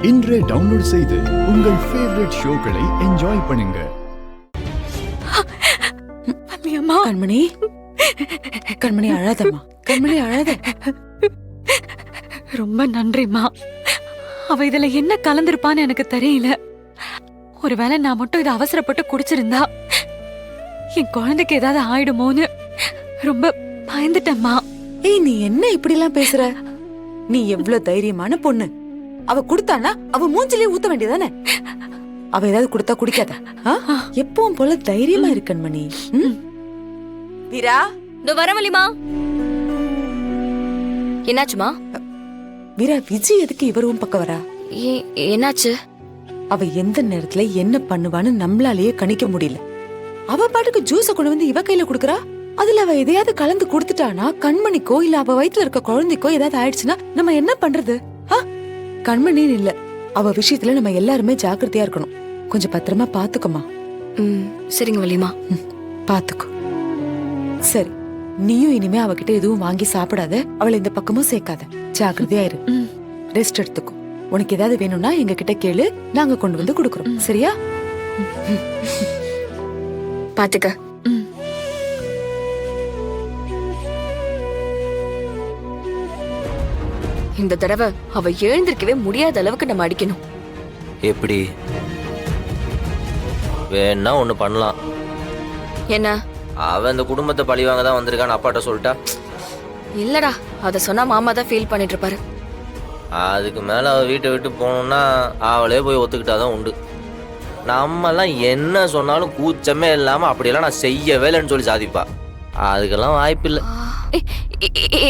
இன்றே டவுன்லோட் செய்து உங்கள் ஃபேவரட் ஷோக்களை என்ஜாய் பண்ணுங்க. கண்மணி, கண்மணி அழாதம்மா, கண்மணி அழாத. ரொம்ப நன்றிம்மா. அவ இதுல என்ன கலந்திருப்பான்னு எனக்கு தெரியல. ஒருவேளை நான் மட்டும் இதை அவசரப்பட்டு குடிச்சிருந்தா என் குழந்தைக்கு ஏதாவது ஆயிடுமோன்னு ரொம்ப பயந்துட்டேம்மா. ஏய், நீ என்ன இப்படி எல்லாம் பேசுற? நீ எவ்வளவு தைரியமான பொண்ணு. அவ குடுத்தானா அவ மூஞ்சிலே ஊத்த வேண்டியதானே? அவ ஏதாவது குடுத்தா குடிக்காத. எப்பவும் போல தைரியமா இரு கண்மணி. வீரா, இதோ வரவழிமா. என்னாச்சுமா? வீரா, விஜய் எதுக்கு இவரும் பக்கம் வரா? என்னாச்சு? அவ எந்த நேரத்துல என்ன பண்ணுவான்னு நம்மளாலேயே கணிக்க முடியல. அவ பாட்டுக்கு ஜூஸ கொண்டு வந்து இவ கையில குடுக்கறா. அதுல அவ எதையாவது கலந்து குடுத்துட்டானா கண்மணிக்கோ இல்ல அவ வயித்துல இருக்க குழந்தைக்கோ ஏதாவது ஆயிடுச்சுன்னா நம்ம என்ன பண்றது? கண்மணின்னு இல்ல, அவ விஷயத்துல நம்ம எல்லாருமே ஜாக்கிரதையா இருக்கணும். கொஞ்சம் பத்திரமா பாத்துக்கோமா. சரிங்க வலிமா. பாத்துக்கோ. சரி, நீயும் இனிமே அவகிட்ட எதுவும் வாங்கி சாப்பிடாத, அவளை இந்த பக்கமும் சேர்க்காத. ஜாக்கிரதையா இரு, ரெஸ்ட் எடுத்துக்கோ. உனக்கு ஏதாவது வேணும்னா எங்க கிட்ட கேளு, நாங்க கொண்டு வந்து கொடுக்கறோம். சரியா? பாத்துக்க. இந்த தடவை அவ எழுந்திருக்கவே முடியாத அளவுக்கு நம்ம அடிக்கணும். எப்படி? வேணா ஒண்ணு பண்ணலாம். என்ன? அவன் இந்த குடும்பத்தை பழிவாங்க தான் வந்திருக்கான்னு அப்பாட்ட சொல்லிட்டா? இல்லடா, அத சொன்னா மாமா தான் ஃபீல் பண்ணிட்டு இருப்பாரு. அதுக்கு மேல அவ வீட்டை விட்டு போகணும்னா அவளே போய் ஒத்துக்கிட்டாதான் உண்டு. நம்மெல்லாம் என்ன சொன்னாலும் கூச்சமே இல்லாம அப்படியெல்லாம் நான் செய்யவேலைன்னு சொல்லி சாதிப்பா. அதுக்கெல்லாம் வாய்ப்பு இல்லை.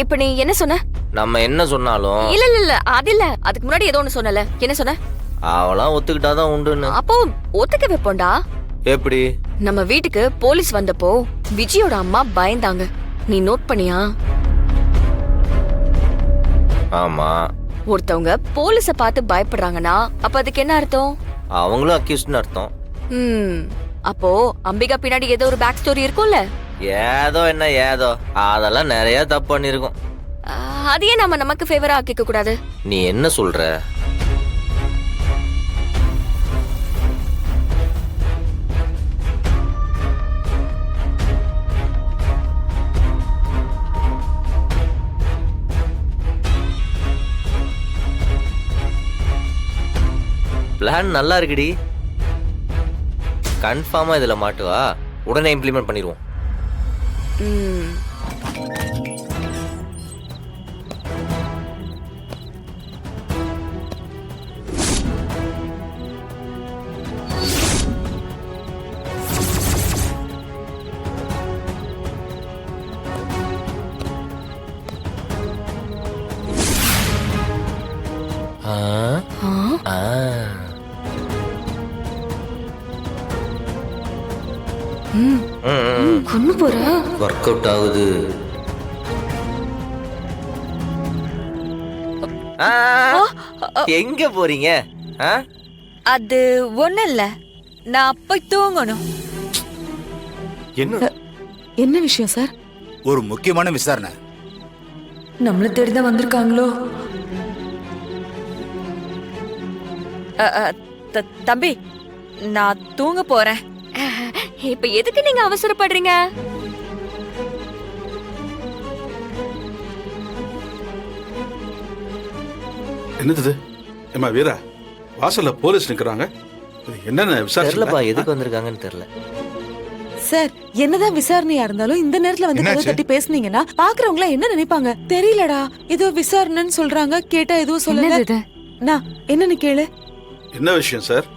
இப்ப நீ என்ன சொன்ன? நம்ம என்ன சொன்னாலும் இல்ல இல்ல இல்ல, அது இல்ல. அதுக்கு முன்னாடி ஏதோ ஒண்ணு சொன்னல. என்ன சொன்ன? அவளாம் ஒத்துக்கிட்டாதான் உண்டுன்னு. அப்போ ஒத்துக்க வைப்போண்டா. எப்படி? நம்ம வீட்டுக்கு போலீஸ் வந்தப்போ விஜயோட அம்மா பயந்தாங்க. நீ நோட் பண்ணியா? ஆமா. ஒருத்தவங்க போலீஸ பார்த்து பயப்படுறாங்கன்னா அப்ப அதுக்கு என்ன அர்த்தம்? அவங்களும் அக்யூஸ்ட்னு அர்த்தம். அப்போ அம்பிகா பின்னாடி ஏதோ ஒரு பேக் ஸ்டோரி இருக்கும்ல? ஏதோ என்ன ஏதோ, அதெல்லாம் நிறைய தப்பு பண்ணிருக்கோம். அதையே நம்ம நமக்கு ஃபேவரா ஆக்கிக்க கூடாது. நீ என்ன சொல்ற? பிளான் நல்லா இருக்குடி. கன்ஃபார்மா இதுல மாட்டுவா. உடனே இம்ப்ளிமெண்ட் பண்ணிடுவோம். கொன்னு போற? ஒர்க் அவுட் ஆகுது. எங்க போறீங்க? அது ஒண்ணு இல்ல, நான் போய் தூங்கணும். என்ன விஷயம் சார்? ஒரு முக்கியமான விசாரணை. நம்மள தேடிதான் வந்திருக்காங்களோ? தம்பி, நான் தூங்க போறேன். இப்ப எதுக்கு நீங்க அவசரப்படுறீங்க? என்னது? ஏமா வீரா, வாசல்ல போலீஸ் நிக்கிறாங்க. என்னன்னு தெரியலப்பா, எதுக்கு வந்திருக்காங்கன்னு தெரியல. சார், என்னதான் விசாரணையா இருந்தாலும் இந்த நேரத்துல வந்து கதை தட்டி பேசுனீங்கன்னா பாக்குறவங்க என்ன நினைப்பாங்க தெரியலடா. ஏதோ விசாரணைன்னு சொல்றாங்க, கேட்டா எதுவும் சொல்லல. நான் என்னன்னு கேளு. என்ன விஷயம் சார்?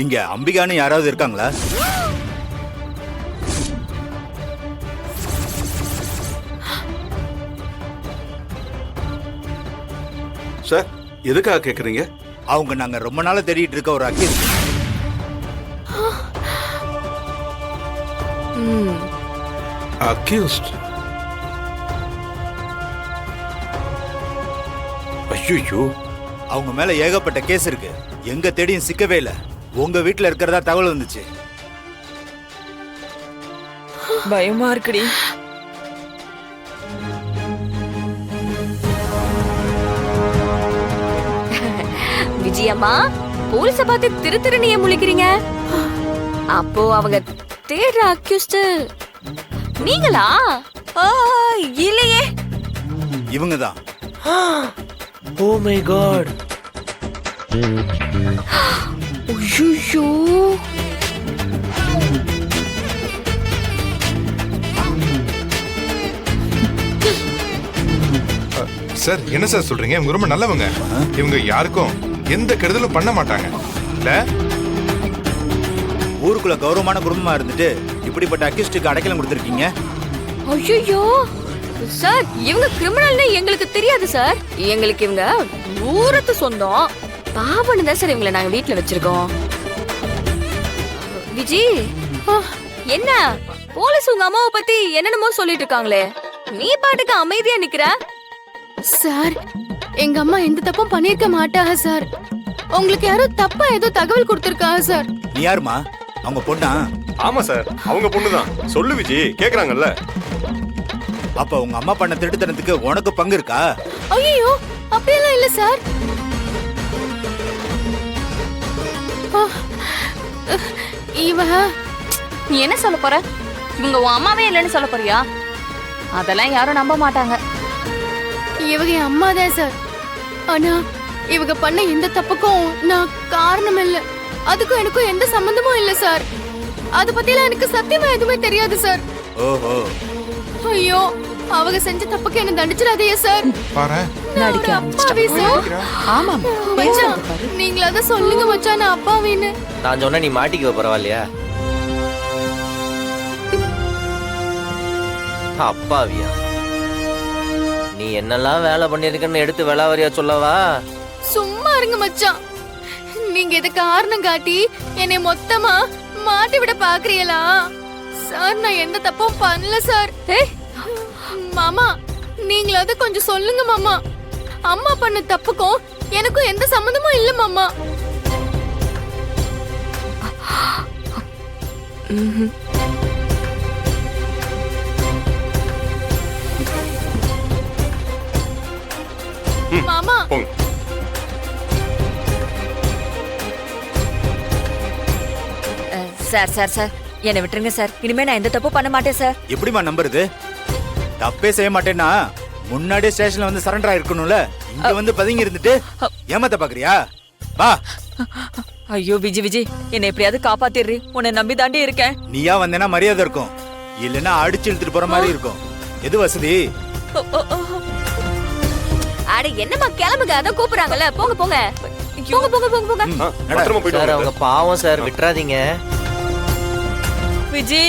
இங்க அம்பிகான்னு யாராவது இருக்காங்களா? சார், எதுக்காக கேக்குறீங்க? அவங்க நாங்க ரொம்ப நாளா தேடிட்டு இருக்க ஒரு அக்கீஸ். அக்யூஸ்ட்? ஐயோ, அவங்க மேல ஏகப்பட்ட கேஸ் இருக்கு. எங்க தேடியும் சிக்கவே இல்ல. உங்க வீட்டுல இருக்கிறதா தகவல் வந்துச்சு. பயமா இருக்குடி. விஜயம்மா போலீஸ பார்த்து திரு திருன்னு ஏன் முழிக்கிறீங்க? அப்போ அவங்க தேடுற அக்யூஸ்ட் நீங்களா? இல்லையே. இவங்க தான். Oh my God. ஐயோ. சார் என்ன சார் சொல்றீங்க? இவங்க ரொம்ப நல்லவங்க. இவங்க யாருக்கும் எந்த கெடுதலும் பண்ண மாட்டாங்க. இல்ல ஊருக்குள்ள கௌரவமான குடும்பமா இருந்துட்டு இப்படிப்பட்ட அக்யூஸ்டுக்கு அடைக்கலம் கொடுத்துருக்கீங்க. ஐயோ சார், இவங்க கிரிமினல்னு எங்களுக்கு தெரியாது சார். எங்களுக்கு இவங்க தூரத்து சொந்தம். பாவன்னு தான் சார் இவங்களை நாங்க வீட்டுல வச்சிருக்கோம். விஜி, என்ன போலீஸ் உங்க அம்மாவை பத்தி என்னென்னமோ சொல்லிட்டு இருக்காங்களே, நீ பாட்டுக்கு அமைதியா நிக்கிற? சார், எங்க அம்மா எந்த தப்பும் பண்ணிருக்க மாட்டாங்க சார். உங்களுக்கு யாரோ தப்பா ஏதோ தகவல் கொடுத்திருக்காங்க சார். நீ யாருமா? அவங்க பொண்ணா? ஆமா சார், அவங்க பொண்ணுதான். சொல்லு விஜி, கேக்குறாங்கல்ல. அப்ப உங்க அம்மா பண்ண திருட்டுத்தனத்துக்கு உனக்கு பங்கு இருக்கா? ஐயோ, அப்படியெல்லாம் இல்ல சார். இவ நீ என்ன சொல்ல போற? இவங்க உன் அம்மாவே இல்லைன்னு சொல்ல போறியா? அதெல்லாம் யாரும் நம்ப மாட்டாங்க. இவங்க என் அம்மா தான் சார். ஆனா இவங்க பண்ண எந்த தப்புக்கும் நான் காரணம் இல்ல. அதுக்கும் எனக்கும் எந்த சம்பந்தமும் இல்ல சார். அத பத்திலாம் எனக்கு சத்தியமா எதுவுமே தெரியாது சார். ஓஹோ. ஐயோ, அவங்க செஞ்ச தப்புக்கு என்ன தண்டிச்சிடாதீங்க சார். பாரு நடிக்க அப்பாவி சார். ஆமா மச்சான், நீங்களாத சொல்லுங்க மச்சான், நான் அப்பாவின்னு. நான் சொன்ன நீ மாட்டிக்க பரவாயில்லையா? அப்பாவியா? நீ என்னெல்லாம் வேலை பண்ணிருக்கன்னு எடுத்து விளாவரியா சொல்லவா? சும்மா இருங்க மச்சான். நீங்க இத காரணம் காட்டி என்னை மொத்தமா மாட்டி விட பாக்குறீங்களா சார்? நான் எந்த தப்பும் பண்ணல சார். மாமா, நீங்களாவது கொஞ்சம் சொல்லுங்க மாமா. அம்மா பண்ண தப்புக்கும் எனக்கும் எந்த சம்மந்தமும் இல்ல மாமா. மாமா, போங்க. சார் சார் சார், என்னை விட்டுருங்க சார். இனிமே நான் எந்த தப்பு பண்ண மாட்டேன் சார். எப்படிமா நம்புறது? தப்பே செய்ய மாட்டேன்னா முன்னாடியே ஸ்டேஷன்ல வந்து சரண்டர் ஆயிருக்கணும்ல. இங்க வந்து பதுங்கி இருந்துட்டு ஏமாத்த பாக்குறியா? வா. ஐயோ விஜி விஜி, என்னை எப்படியாவது காப்பாத்திடுறீ. உன்னை நம்பி தாண்டி இருக்கேன். நீயா வந்தேன்னா மரியாதை இருக்கும், இல்லைன்னா அடிச்சு இழுத்துட்டு போற மாதிரி இருக்கும். எது வசதி? அட என்னம்மா, கிளம்புங்க. அதான் கூப்பிடுறாங்கல்ல. போங்க போங்க போங்க போங்க போங்க போங்க. பத்திரமா போயிட்டு சார் வாங்க அவங்க பாவம் சார், விட்டுறாதீங்க. விஜி,